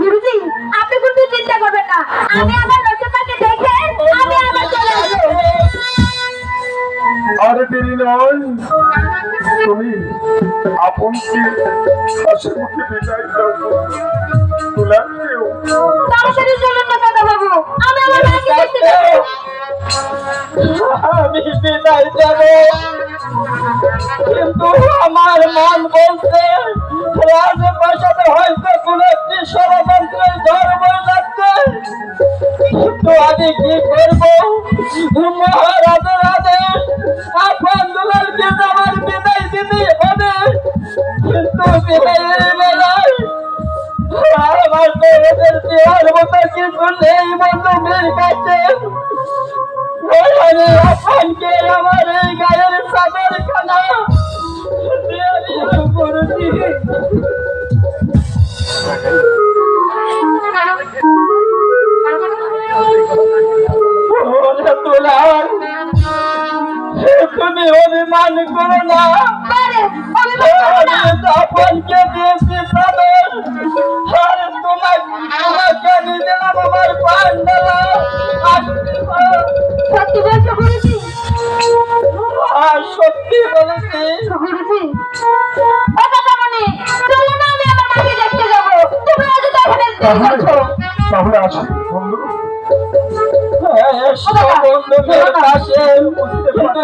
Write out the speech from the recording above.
গুরুজি আপনি কিন্তু চিন্তা করবেন না, আমি আমার রচনাকে দেখে আমি আবার চলে আসবো। আরে দেরি নয়, তুমি আপনকে হাসি মুখে বিদায় দাও। তুলাকেও তাড়াতাড়ি চলুন না দাদা বাবু, আমি আমার মাকে দেখতে যাবো। আমি বিদায় দেব, কিন্তু আমার মন বলছে রাজপ্রাসাদে হয়তো কোন একটি ষড়যন্ত্রের ঝড় বয়ে যাচ্ছে। কিন্তু আমি কি করবো? মহারাজের আদেশ আপন দুলালকে আমার বিদায় দিতে হবে, কিন্তু বিদায়ের বেলায় আমার তো এদের দেওয়ার মতো কিছু নেই বন্ধুদের কাছে। আমি আপনকে আমার এই গায়ের চাদর খানা গুরুজি তুমি অভিমান করো না, আপনকে দিয়েছি চাদর আর তোমাকে দিলাম আমার পান ডালা। সত্যি বলছো গুরুজি? আর সত্যি বলেছি গুরুজি ও দাদামণি, চলো না আমি আমার মাকে দেখতে যাবো। তুমি আজ তখন তাহলে আসি বন্ধু। বন্ধুদের কাছে কিন্তু